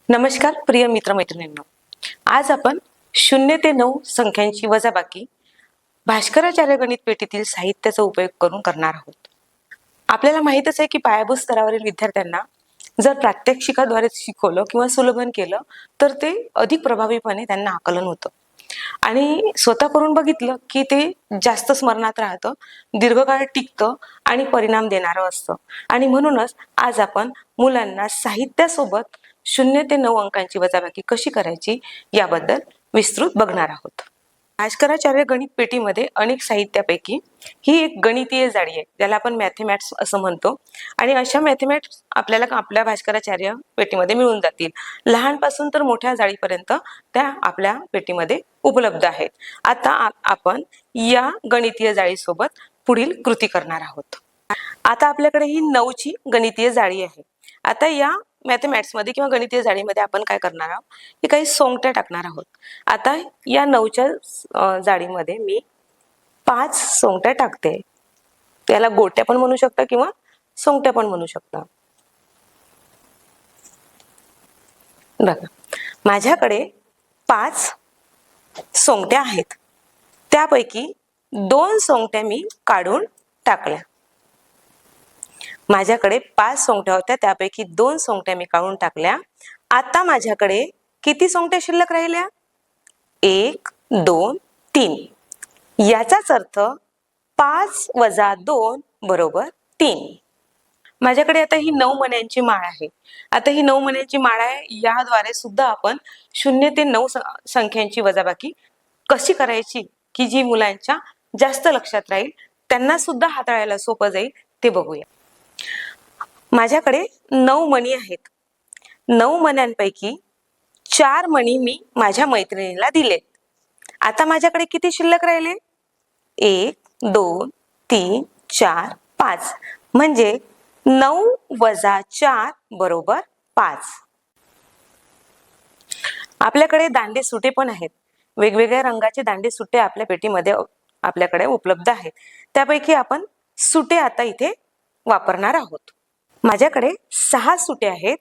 नमस्कार प्रिय मित्रमैत्रिणींनो, आज आपण 0 ते 9 संख्यांची वजाबाकी भास्कराचार्य गणित पेटीतील साहित्याचा उपयोग करून करणार आहोत. आपल्याला माहितच आहे की पायाभूत स्तरावरील विद्यार्थ्यांना जर प्रात्यक्षिकाद्वारे शिकवलं किंवा सुलभन केलं तर ते अधिक प्रभावीपणे त्यांना आकलन होतं आणि स्वतः करून बघितलं की ते जास्त स्मरणात राहतं, दीर्घकाळ टिकतं आणि परिणाम देणारं असतं. आणि म्हणूनच आज आपण मुलांना साहित्यासोबत 0 ते 9 अंकांची वजाबाकी कशी करायची याबद्दल विस्तृत बघणार आहोत. भास्कराचार्य गणित पेटीमध्ये अनेक साहित्यापैकी ही एक गणितीय जाळी आहे, ज्याला आपण मॅथेमॅटिक्स असं म्हणतो. आणि अशा मॅथेमॅटिक्स आपल्याला आपल्या भास्कराचार्य पेटीमध्ये मिळून जातील. लहानपासून तर मोठ्या जाळीपर्यंत त्या आपल्या पेटीमध्ये उपलब्ध आहेत. आता आपण या गणितीय जाळीसोबत पुढील कृती करणार आहोत. आता आपल्याकडे ही 9ची गणितीय जाळी आहे. आता या मॅथेमॅटिक्स मध्ये किंवा गणितीय जाळीमध्ये आपण काय करणार आहोत, की काही सोंगट्या टाकणार आहोत. आता या 9च्या जाळीमध्ये मी 5 सोंगट्या टाकते. त्याला गोट्या पण म्हणू शकता किंवा सोंगट्या पण म्हणू शकता. बघा, माझ्याकडे 5 सोंगट्या आहेत. त्यापैकी 2 सोंगट्या मी काढून टाकल्या. माझ्याकडे 5 सोंगट्या होत्या, त्यापैकी 2 सोंगट्या मी काढून टाकल्या. आता माझ्याकडे किती सोंगट्या शिल्लक राहिल्या? 1 2 3. याचाच अर्थ 5 वजा 2 बरोबर 3. माझ्याकडे आता ही 9 मण्यांची माळ आहे. आता ही 9 मण्यांची माळ आहे, याद्वारे सुद्धा आपण 0 ते 9 संख्यांची वजाबाकी कशी करायची की जी मुलांच्या जास्त लक्षात राहील, त्यांना सुद्धा हाताळायला सोपं जाईल, ते बघूया. माझ्याकडे 9 मणी आहेत. 9 मण्यांपैकी 4 मणी मी माझ्या मैत्रिणीला दिले. आता माझ्याकडे किती शिल्लक राहिले? 1 2 3 4 5. म्हणजे 9 वजा 4 बरोबर 5. आपल्याकडे दांडे सुटे पण आहेत. वेगवेगळ्या रंगाचे दांडे सुटे आपल्या पेटीमध्ये आपल्याकडे उपलब्ध आहेत. त्यापैकी आपण सुटे आता इथे वापरणार आहोत. माझ्याकडे 6 सुटे आहेत.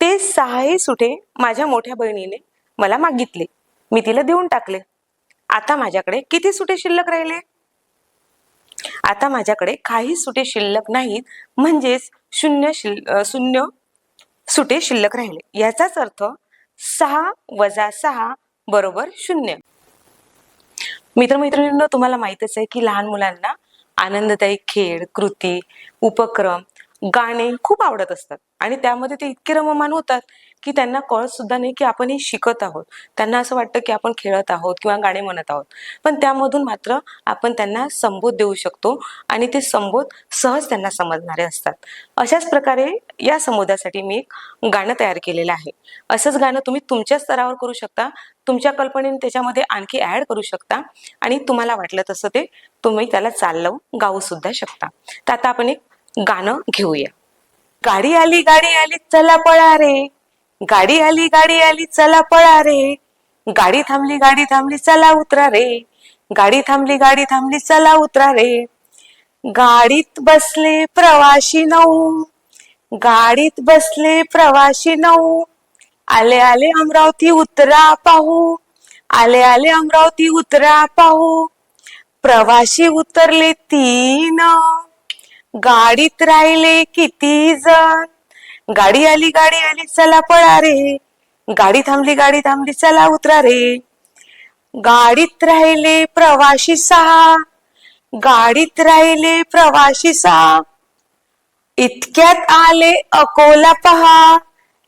ते 6ही सुटे माझ्या मोठ्या बहिणीने मला मागितले, मी तिला देऊन टाकले. आता माझ्याकडे किती सुटे शिल्लक राहिले? आता माझ्याकडे काही सुटे शिल्लक नाहीत, म्हणजेच शून्य सुटे शिल्लक राहिले. याचाच अर्थ 6 वजा 6 बरोबर 0. मित्रमैत्रिणींनो, तुम्हाला माहितच आहे की लहान मुलांना आनंददायी खेळ, कृती, उपक्रम, गाणे खूप आवडत असतात आणि त्यामध्ये ते इतके रममाण होतात की त्यांना कळत सुद्धा नाही की आपण हे शिकत आहोत. त्यांना असं वाटतं की आपण खेळत आहोत किंवा गाणे म्हणत आहोत. पण त्यामधून मात्र आपण त्यांना संबोध देऊ शकतो आणि ते संबोध सहज त्यांना समजणारे असतात. अशाच प्रकारे या संबोधासाठी मी एक गाणं तयार केलेलं आहे. असंच गाणं तुम्ही तुमच्या स्तरावर करू शकता, तुमच्या कल्पनेने त्याच्यामध्ये आणखी ऍड करू शकता आणि तुम्हाला वाटलं तसं ते तुम्ही त्याला चाल लावून गाऊ सुद्धा शकता. तर आता आपण एक गाणं घेऊया. गाडी आली चला पळा रे, गाडी आली चला पळा रे, गाडी थांबली चला उतरा रे, गाडी थांबली चला उतरा रे. गाडीत बसले प्रवासी 9, गाडीत बसले प्रवासी 9, आले आले अमरावती उतरा पाहू, आले आले अमरावती उतरा पाहू. प्रवासी उतरले 3, गाडीत राहिले किती जण. गाडी आली चला पळा रे, गाडी थांबली चला उतरा रे. गाडीत राहिले प्रवासी 6, गाडीत राहिले प्रवासी 6, इतक्यात आले अकोला पहा,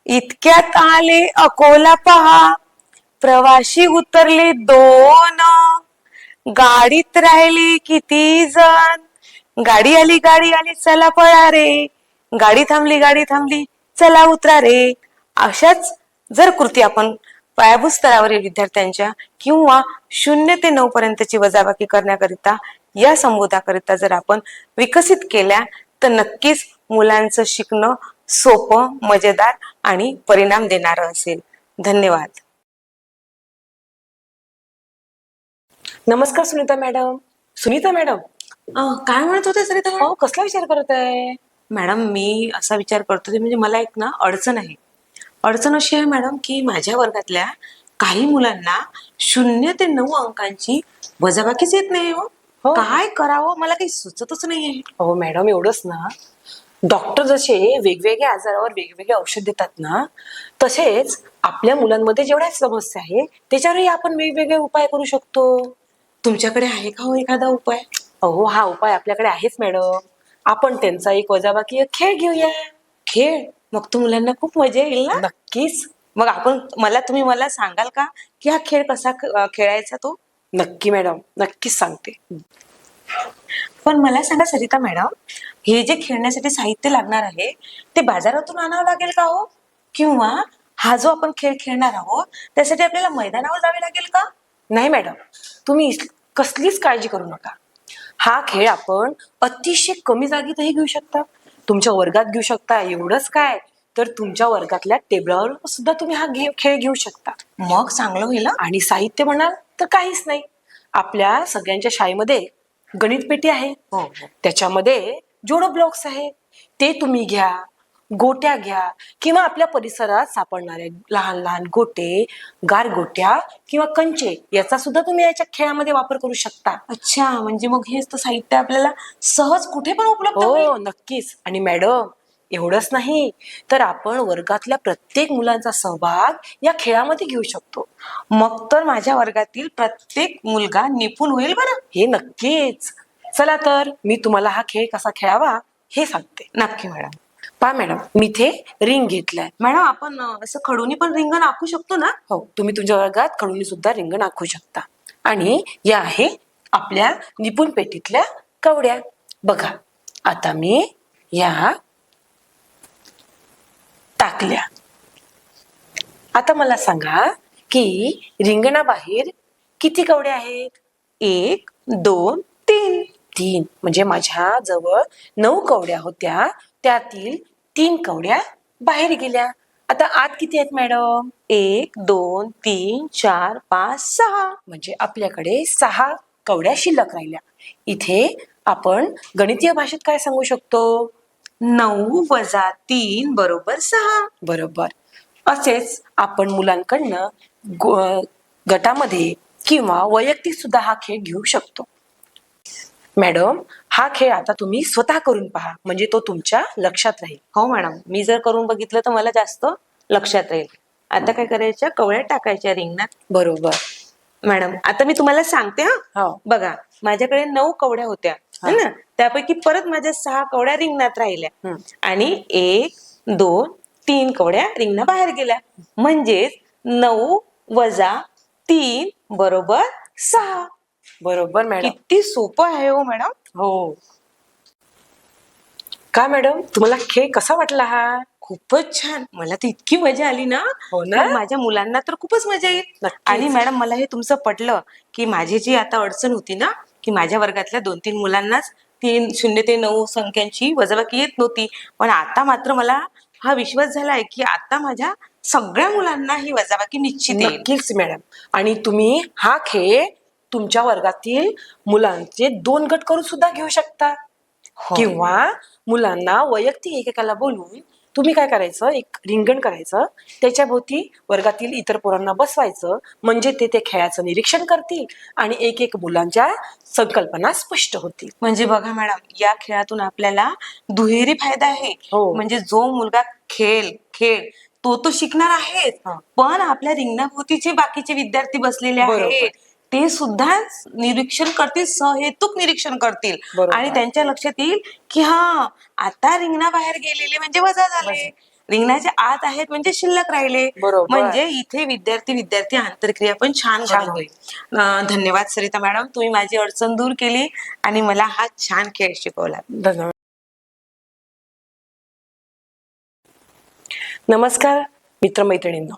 इतक्यात आले अकोला पहा. प्रवासी उतरले 2, गाडीत राहिले किती जण. गाडी आली चला पळा रे, गाडी थांबली चला उतरा रे. अशाच जर कृती आपण पायाभूत स्तरावरील विद्यार्थ्यांच्या किंवा 0 ते 9 पर्यंतची वजाबाकी करण्याकरिता या संबोधाकरिता जर आपण विकसित केल्या तर नक्कीच मुलांचं शिकणं सोपं, मजेदार आणि परिणाम देणारं असेल. धन्यवाद. नमस्कार सुनीता मॅडम. सुनीता मॅडम, काय म्हणत होते सरिता मॅडम? कसला विचार करत आहे? मॅडम, मी असा विचार करतो म्हणजे मला एक ना अडचण आहे. अडचण अशी आहे मॅडम की माझ्या वर्गातल्या काही मुलांना 0 ते 9 अंकांची वजाबाकीच येत नाही हो. हो. काय करावं मला काही सुचतच नाहीये. हो मॅडम, एवढंच ना. डॉक्टर जसे वेगवेगळ्या आजारावर वेगवेगळे औषध देतात ना, तसेच आपल्या मुलांमध्ये जेवढ्या समस्या आहे त्याच्यावरही आपण वेगवेगळे उपाय करू शकतो. तुमच्याकडे आहे का हो एखादा उपाय? अहो, हा उपाय आपल्याकडे आहेच मॅडम. आपण त्यांचा एक वजाबाकी एक खेळ घेऊया. खेळ? मग तर मुलांना खूप मजा येईल ना. नक्कीच. मग तुम्ही मला सांगाल का की हा खेळ कसा खेळायचा तो? नक्की मॅडम, नक्कीच सांगते. पण मला सांगा सरिता मॅडम, हे जे खेळण्यासाठी साहित्य लागणार आहे ते बाजारातून आणावं लागेल का हो? किंवा हा जो आपण खेळ खेळणार आहोत त्यासाठी आपल्याला मैदानावर जावे लागेल का? नाही मॅडम, तुम्ही कसलीच काळजी करू नका. हा खेळ आपण अतिशय कमी जागेतही घेऊ शकता. तुमच्या वर्गात घेऊ शकता. एवढंच काय, तर तुमच्या वर्गातल्या टेबलावर सुद्धा तुम्ही हा खेळ घेऊ शकता. मग चांगलं होईल ना. आणि साहित्य म्हणाल तर काहीच नाही. आपल्या सगळ्यांच्या शाळेमध्ये गणित पेटी आहे. हो. त्याच्यामध्ये जोडो ब्लॉक्स आहे, ते तुम्ही घ्या. गोट्या घ्या, किंवा आपल्या परिसरात सापडणारे लहान लहान गोटे, गारगोट्या किंवा कंचे याचा सुद्धा तुम्ही याच्या खेळामध्ये वापर करू शकता. अच्छा, म्हणजे मग हेच तर साहित्य आपल्याला सहज कुठे पण उपलब्ध होईल. हो नक्कीच. आणि मॅडम, एवढंच नाही तर आपण वर्गातल्या प्रत्येक मुलांचा सहभाग या खेळामध्ये घेऊ शकतो. मग तर माझ्या वर्गातील प्रत्येक मुलगा निपुण होईल बरं. हे नक्कीच. चला तर मी तुम्हाला हा खेळ कसा खेळावा हे सांगते. नक्की मॅडम. पहा मॅडम, मी इथे रिंग घेतलाय. मॅडम आपण असं खडूनी पण रिंगण आखू शकतो ना? हो, तुम्ही तुमच्या वर्गात खडूनी सुद्धा रिंगण आखू शकता. आणि या आहे आपल्या निपुण पेटीतल्या कवड्या. बघा, आता मी या टाकल्या. आता मला सांगा की रिंगणाबाहेर किती कवड्या आहेत? 1, 2, 3. 3. म्हणजे माझ्या जवळ 9 कवड्या होत्या, त्यातील 3 कवड्या बाहेर गेल्या. आता आत किती आहेत मॅडम? 1, 2, 3, 4, 5, 6. म्हणजे आपल्याकडे 6 कवड्या शिल्लक राहिल्या. इथे आपण गणितीय भाषेत काय सांगू शकतो? 9 वजा 3 बरोबर 6. बरोबर. असेच आपण मुलांकडनं गटामध्ये किंवा वैयक्तिक सुद्धा हा खेळ घेऊ शकतो. मॅडम, हा खेळ आता तुम्ही स्वतः करून पहा, म्हणजे तो तुमच्या लक्षात राहील. हो मॅडम, मी जर करून बघितलं तर मला जास्त लक्षात राहील. आता काय करायच्या, कवड्या टाकायच्या रिंगणात. बरोबर मॅडम, आता मी तुम्हाला सांगते हा. हो. बघा, माझ्याकडे 9 कवड्या होत्या है ना, त्यापैकी परत माझ्या 6 कवड्या रिंगणात राहिल्या आणि 1, 2, 3 कवड्या रिंगणा बाहेर गेल्या. म्हणजेच 9 वजा 3 बरोबर 6. बरोबर मॅडम. किती सोपं आहे हो मॅडम. हो. का मॅडम, तुम्हाला खेळ कसा वाटला हा? खूपच छान. मला तर इतकी मजा आली ना. हो ना? तर माझ्या मुलांना तर खूपच मजा येईल. नक्कीच. आणि मॅडम, मला हे तुमचं पटलं की माझी जी आता अडचण होती ना, की माझ्या वर्गातल्या 2-3 मुलांनाच 0 ते 9 संख्यांची वजाबाकी येत नव्हती, पण आता मात्र मला हा विश्वास झालाय की आता माझ्या सगळ्या मुलांना ही वजाबाकी निश्चित येईल. नक्कीच मॅडम. आणि तुम्ही हा खेळ तुमच्या वर्गातील मुलांचे 2 गट करून सुद्धा घेऊ शकता. हो. किंवा मुलांना वैयक्तिक एकेकाला बोलून तुम्ही काय करायचं, एक रिंगण करायचं, त्याच्या भोवती वर्गातील इतर पोरांना बसवायचं, म्हणजे ते खेळाचं निरीक्षण करतील आणि एक मुलांच्या संकल्पना स्पष्ट होतील. म्हणजे बघा मॅडम, या खेळातून आपल्याला दुहेरी फायदा आहे. हो. म्हणजे जो मुलगा खेळ तो शिकणार आहे, पण आपल्या रिंगणाभोवतीचे बाकीचे विद्यार्थी बसलेले बरोबर. आहेत ते सुद्धा निरीक्षण करतील, सहेतुक निरीक्षण करतील. बरोबर. आणि त्यांच्या लक्षात येईल की हा, आता रिंगणाबाहेर गेलेले म्हणजे वजा झाले, रिंगणाच्या आत आहेत म्हणजे शिल्लक राहिले. बरोबर. म्हणजे इथे विद्यार्थी आंतरक्रिया पण छान होईल. धन्यवाद सरिता मॅडम, तुम्ही माझी अडचण दूर केली आणि मला हा छान खेळ शिकवला. धन्यवाद. नमस्कार मित्रमैत्रिणींनो,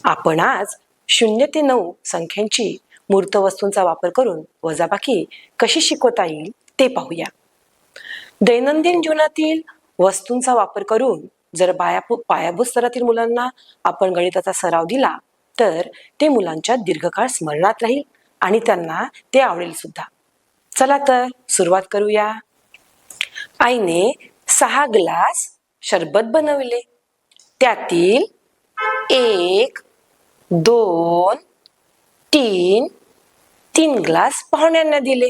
आपण आज 0 ते 9 संख्यांची मूर्त वस्तूंचा वापर करून वजाबाकी कशी शिकवता येईल ते पाहूया. दैनंदिन जीवनातील वस्तूंचा वापर करून जर पायाभूत स्तरातील मुलांना आपण गणिताचा सराव दिला तर ते मुलांच्या दीर्घकाळ स्मरणात राहील आणि त्यांना ते आवडेल सुद्धा. चला तर सुरुवात करूया. आईने 6 ग्लास शरबत बनवले. त्यातील 1, 2, 3. 3 ग्लास पाहुण्यांना दिले.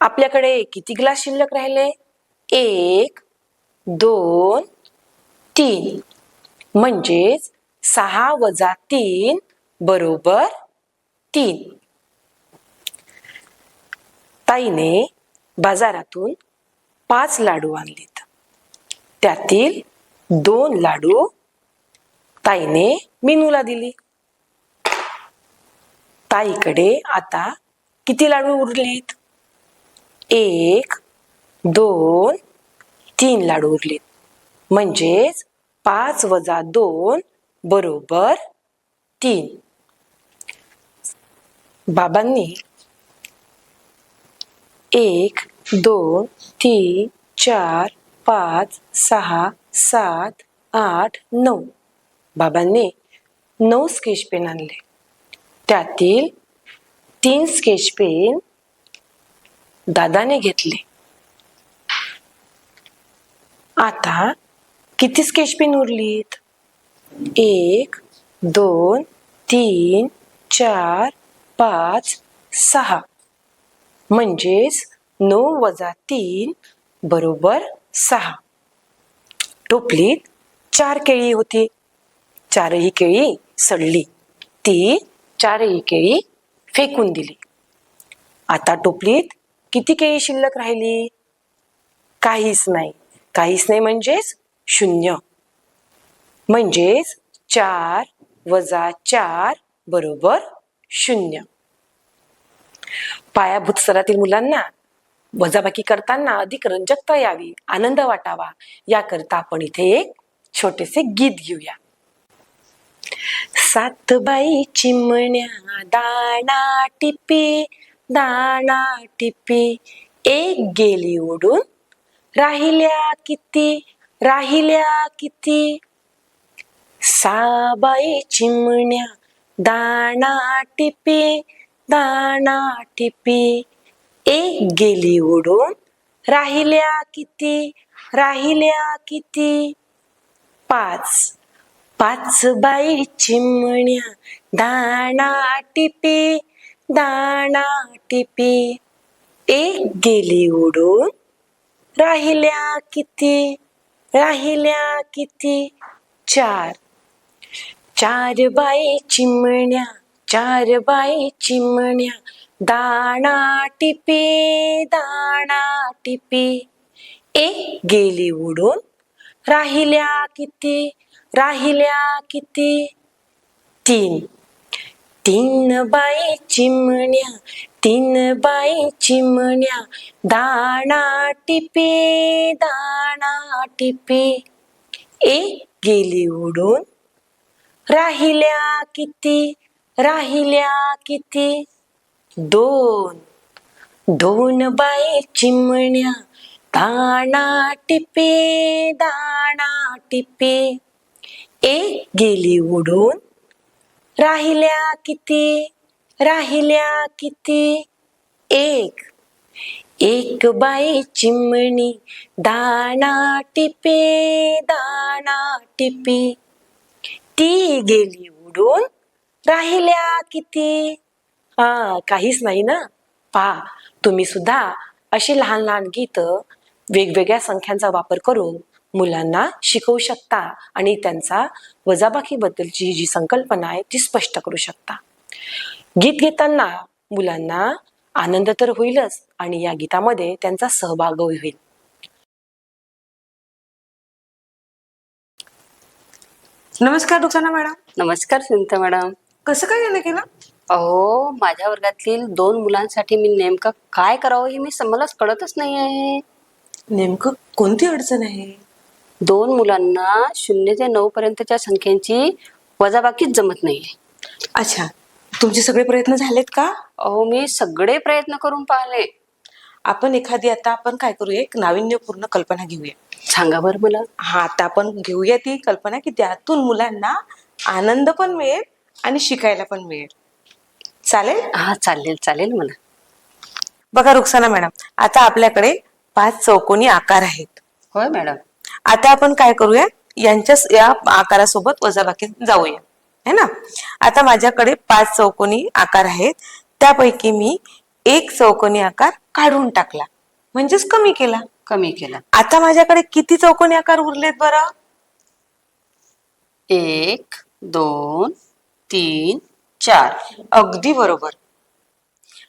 आपल्याकडे किती ग्लास शिल्लक राहिले? 1, 2, 3. म्हणजेच 6 वजा 3 बरोबर 3. ताईने बाजारातून 5 लाडू आणलेत. त्यातील 2 लाडू ताईने मीनूला दिली. ताईकडे आता किती लाडू उरलेत? 1, 2, 3 लाडू उरलेत. म्हणजेच 5 वजा 2 बरोबर 3. बाबांनी 1, 2, 3, 4, 5, 6, 7, 8, 9. बाबांनी 9 स्केच पेन आणले. त्यातील 3 स्केच पेन दादाने घेतले. आता किती स्केच पेन उरलीत? 1, 2, 3, 4, 5, 6. म्हणजेच 9 वजा 3 बरोबर 6. टोपलीत 4 केळी होती. 4ही केळी सडली. ती 4ही केळी फेकून दिली. आता टोपलीत किती केळी शिल्लक राहिली? काहीच नाही. काहीच नाही म्हणजेच 0. म्हणजेच 4 वजा 4 बरोबर 0. पायाभूत स्तरातील मुलांना वजाबाकी करताना अधिक रंजकता यावी, आनंद वाटावा याकरता आपण इथे एक छोटेसे गीत घेऊया. 7 बाई चिमण्या दाणा टिपी दाणा टिपी, एक गेली उडून राहिल्या किती राहिल्या किती. 6 बाई चिमण्या दाणा टिपी दाणा टिपी, एक गेली उडून राहिल्या किती राहिल्या किती. 5 बाई चिमण्या दाणा टिपी दाणा टिपी, एक गेली उडून राहिल्या किती राहिल्या किती. 4 बाई चिमण्या 4 बाई चिमण्या दाणा टिपी दाणा टिपी, एक गेली उडून राहिल्या किती राहिल्या किती. 3 बाई चिमण्या 3 बाई चिमण्या दाणा टिपी दाणा टिपी, एक गेली उडून राहिल्या किती राहिल्या किती. 2 बाई चिमण्या दाणा टिपी दाणा टिपी, एक गेली उडून राहिल्या किती राहिल्या किती. 1 बाई चिमणी दाणा टिपी दाणा टिपी, ती गेली उडून राहिल्या किती. काहीच नाही ना. पहा, तुम्ही सुद्धा अशी लहान लहान गीत वेगवेगळ्या संख्यांचा वापर करून मुलांना शिकवू शकता आणि त्यांचा वजाबाकी बद्दलची जी संकल्पना आहे ती स्पष्ट करू शकता. गीत घेताना मुलांना आनंद तर होईलच आणि या गीतामध्ये त्यांचा सहभागही होईल. नमस्कार रुखसाना मॅडम. नमस्कार सुनीता मॅडम. कसं काय गाणं केलं? अहो, माझ्या वर्गातील 2 मुलांसाठी मी नेमकं काय करावं हे मलाच कळतच नाही आहे. नेमकं कोणती अडचण आहे? 2 मुलांना 0 ते 9 पर्यंतच्या संख्यांची वजाबाकीच जमत नाहीये. अच्छा, तुमचे सगळे प्रयत्न झालेत का? अहो, मी सगळे प्रयत्न करून पाहिले. आपण काय करूया, एक नाविन्यपूर्ण कल्पना घेऊया. सांगा बरं मला. आता आपण घेऊया ती कल्पना की त्यातून मुलांना आनंद पण मिळेल आणि शिकायला पण मिळेल. चालेल? हा, चालेल मला. बघा रुखसाना मॅडम, आता आपल्याकडे 5 चौकोनी आकार आहेत. होय मॅडम. आता आपण काय करूया, या आकारासोबत वजाबाकी जाऊया, है ना. आता माझ्याकडे 5 चौकोनी आकार आहेत, त्यापैकी मी एक चौकोनी आकार काढून टाकला, म्हणजेच कमी केला. कमी केला. आता माझ्याकडे किती चौकोनी आकार उरलेत बरं? 1 2 3 4. अगदी बरोबर.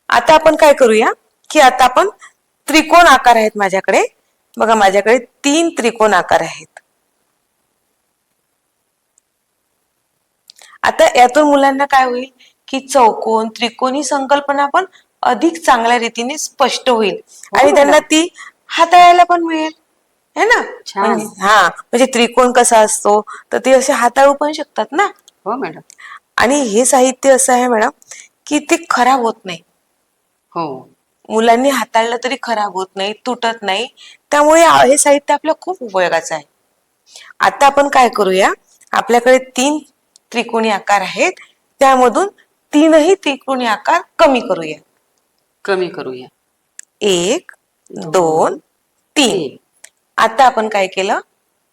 आता आपण काय करूया की आता आपण त्रिकोण आकार आहेत माझ्याकडे. बघा, माझ्याकडे 3 त्रिकोण आकार आहेत. आता यातून मुलांना काय होईल की चौकोन त्रिकोण ही संकल्पना पण अधिक चांगल्या रीतीने स्पष्ट होईल आणि त्यांना ती हाताळायला पण मिळेल, है ना. छान. म्हणजे त्रिकोण कसा असतो तर ते असे हाताळू पण शकतात ना. हो मॅडम. आणि हे साहित्य असं आहे मॅडम की ते खराब होत नाही. हो. मुलांनी हाताळलं तरी खराब होत नाही, तुटत नाही. त्यामुळे हे साहित्य आपल्या खूप उपयोगाचं आहे. आता आपण काय करूया, आपल्याकडे 3 त्रिकोणी आकार आहेत, त्यामधून 3ही त्रिकोणी आकार कमी करूया. कमी करूया. 1 2 3. आता आपण काय केलं,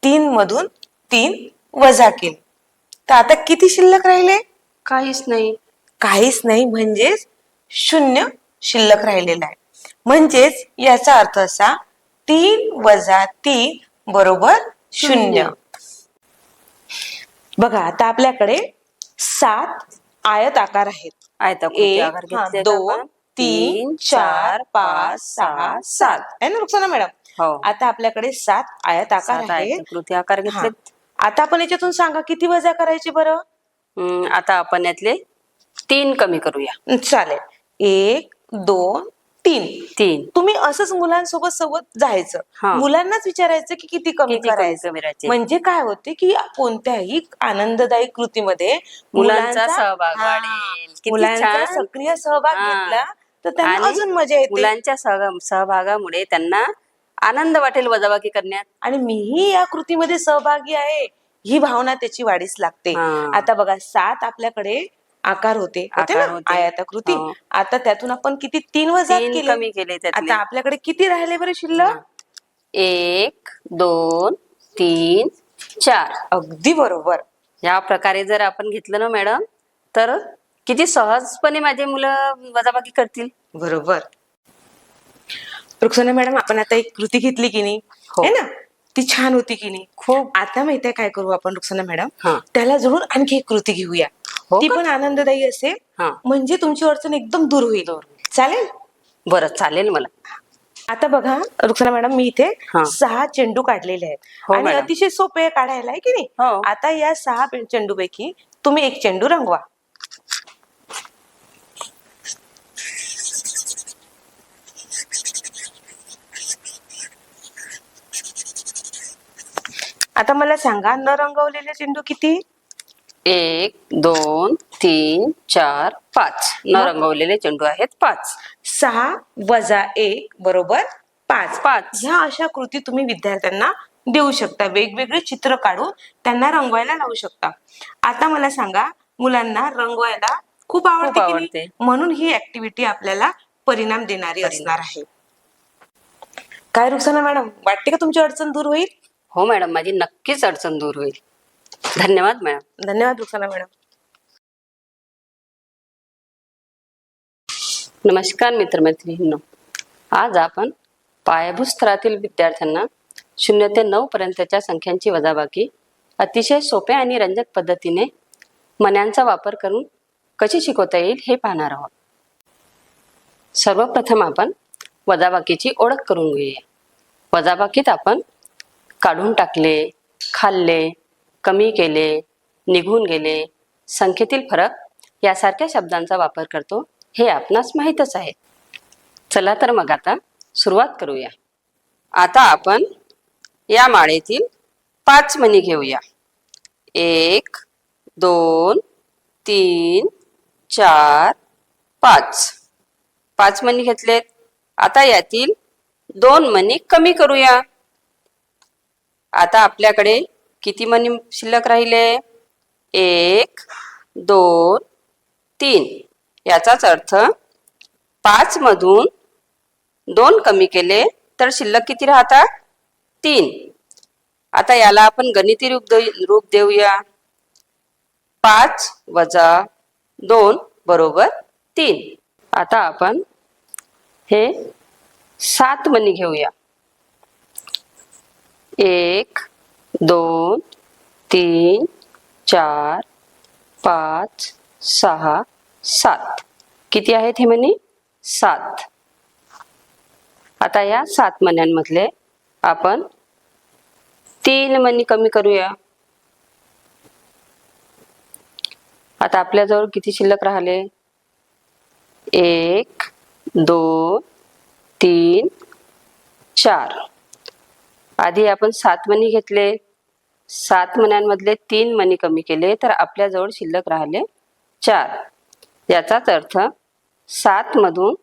3 मधून 3 वजा केले, तर आता किती शिल्लक राहिले? काहीच नाही. काहीच नाही, म्हणजेच 0 शिल्लक राहिलेला आहे. म्हणजेच याचा अर्थ असा, 3 वजा 3 बरोबर 0. बघा, आता आपल्याकडे 7 आयत आकार आहेत. आयताकृती आकार 1 घेतले 2 3 4 5 6 7 आहे ना रुक्साना मॅडम. हो. आता आपल्याकडे 7 आयत आकार 7 आहेत. आयताकृती आकार घेतले. आता आपण याच्यातून सांगा किती वजा करायचे बरं? आता आपण यातले 3 कमी करूया. चालेल. 1 2 3. 3. तुम्ही असंच मुलांसोबत जायचं, हा. मुलांनाच विचारायचं की किती कमी किती कमी करायचं. करायचे? म्हणजे काय होते की कोणत्याही आनंददायी कृतीमध्ये मुलांचा सहभाग वाढेल. किती मुलांचा छान. सक्रिय सहभाग हा. घेतला तर त्यांना आणि अजून मजा येते. मुलांच्या सहभागामुळे त्यांना आनंद वाटेल वजाबाकी करण्यात. आणि मीही या कृतीमध्ये सहभागी आहे ही भावना त्याची वाढीस लागते. हा. आता बघा, 7 आपल्याकडे आकार होते आकार ना, होते. आयताकृती. हो. आता त्यातून आपण किती 3 वजा 3 केले. कमी केले त्यातले. आता आपल्याकडे किती राहिले बरं शिल्लक? 1 2 3 4. अगदी बरोबर. या प्रकारे जर आपण घेतलं ना मॅडम, तर किती सहजपणे माझे मुलं वजाबाकी करतील. बरोबर. रुक्साना मॅडम, आपण आता एक कृती घेतली की नाही, हो. है ना, ती छान होती की नाही. खूप. आता माहितीये काय करू आपण रुक्साना मॅडम, हा. त्याला जोडून आणखी एक कृती घेऊया. हो ती का? पण आनंददायी असेल, हा. म्हणजे तुमची अडचण एकदम दूर होईल. चालेल. बरं, चालेल मला. आता बघा रुक्साना मॅडम, मी इथे हा. 6 चेंडू काढलेले आहेत. हो, आणि मॅडम. अतिशय सोपे आहे काढायला, आहे की नाही. हो. आता या 6 चेंडूपैकी तुम्ही एक चेंडू रंगवा. आता मला सांगा, न रंगवलेले चेंडू किती? 1 2 3 4 5. न मग? रंगवलेले चेंडू आहेत 5. 6 वजा 1 बरोबर 5. 5. ह्या अशा कृती तुम्ही विद्यार्थ्यांना देऊ शकता. वेगवेगळे चित्र काढून त्यांना रंगवायला लावू शकता. आता मला सांगा, मुलांना रंगवायला खूप आवडते की आवडते. नाही? म्हणून ही ऍक्टिव्हिटी आपल्याला परिणाम देणारी असणार आहे. काय रुक्साना मॅडम, वाटते का तुमची अडचण दूर होईल? हो मॅडम, माझी नक्कीच अडचण दूर होईल. धन्यवाद मॅडम. धन्यवाद रुक्साना मॅडम. नमस्कार मित्रमैत्रिणींनो, आज आपण पायाभूत स्तरातील विद्यार्थ्यांना 0 ते 9 पर्यंतच्या संख्यांची वजाबाकी अतिशय सोप्या आणि रंजक पद्धतीने मण्यांचा वापर करून कशी शिकवता येईल हे पाहणार आहोत. सर्वप्रथम आपण वजाबाकीची ओळख करून घेऊया. वजाबाकीत आपण काढून टाकले, खाल्ले, कमी केले, निघून गेले, संख्येतील फरक यासारख्या शब्दांचा वापर करतो हे आपणास माहीतच आहे. चला तर मग आता सुरुवात करूया. आता आपण या माळेतील 5 मणी घेऊया. 1 2 3 4 5. 5 मणी घेतलेत. आता यातील 2 मणी कमी करूया. आता आपल्याकडे किती मणी शिल्लक राहिले? 1 2 3. याचाच अर्थ 5 मधून 2 कमी केले तर शिल्लक किती राहतात? 3. आता याला आपण गणिती रूप देऊया. 5 वजा 2 बरोबर 3. आता आपण हे 7 मणी घेऊया. 1 2 3 4 5 6 7. किती आहेत हे मणी? 7. आता या 7 मण्यांमधले आपण 3 मणी कमी करूया. आता आपल्याजवळ किती शिल्लक राहिले? 1 2 3 4. आधी आपण 7 मणी घेतले. 7 मण्यांमधले 3 मणी कमी केले तर आपल्याजवळ शिल्लक राहिले 4. याचाच अर्थ 7 मधून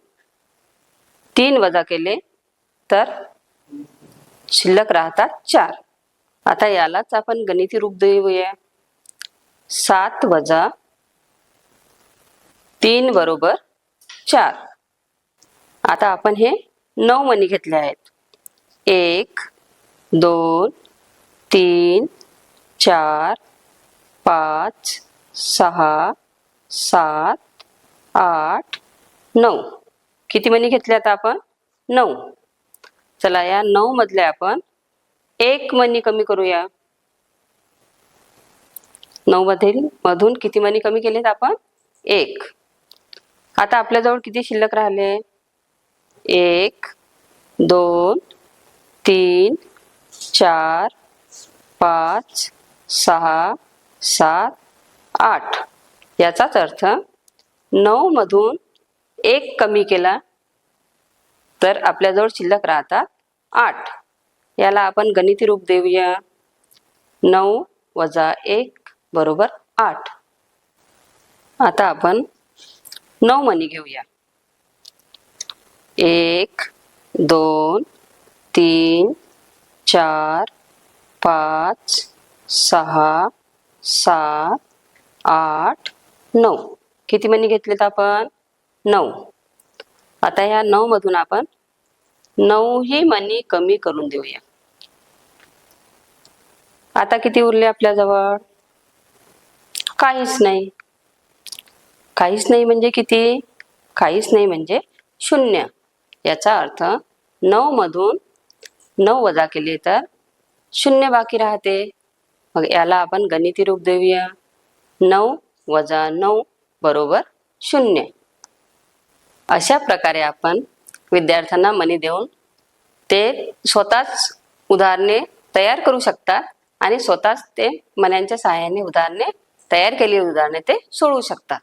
3 वजा केले तर शिल्लक राहतात 4. आता यालाच आपण गणिती रूप देऊया. 7 वजा 3 बरोबर 4. आता आपण हे 9 मणी घेतले आहेत. 1 2 3 4 5 6 7 8 9. किती मणी घेतले आता आपण? 9. चला या 9 मधले आपण 1 मणी कमी करूया. 9 मधून किती मणी कमी केलेत आपण? 1. आता आपल्याजवळ किती शिल्लक राहिले? 1 2 3 4 5 6 7 8. याचाच अर्थ 9 मधून 1 कमी केला तर आपल्याजवळ शिल्लक राहतात 8. याला आपण गणिती रूप देऊया. 9 वजा 1 बरोबर 8. आता आपण 9 मणी घेऊया. 1 2 3 4 5 6 7 8 9. किती मणी घेतलेत आपण? 9. आता ह्या 9 मधून आपण 9 ही मणी कमी करून देऊया. आता किती उरले आपल्याजवळ? काहीच नाही. काहीच नाही म्हणजे किती? काहीच नाही म्हणजे 0. याचा अर्थ 9 मधून 9 वजा केले तर 0 बाकी राहते. मग याला आपण गणिती रूप देऊया. 9 वजा 9 बरोबर 0. अशा प्रकारे आपण विद्यार्थ्यांना मणी देऊन ते स्वतःच उदाहरणे तयार करू शकतात आणि स्वतःच ते मण्यांच्या सहाय्याने तयार केलेली उदाहरणे ते सोडवू शकतात.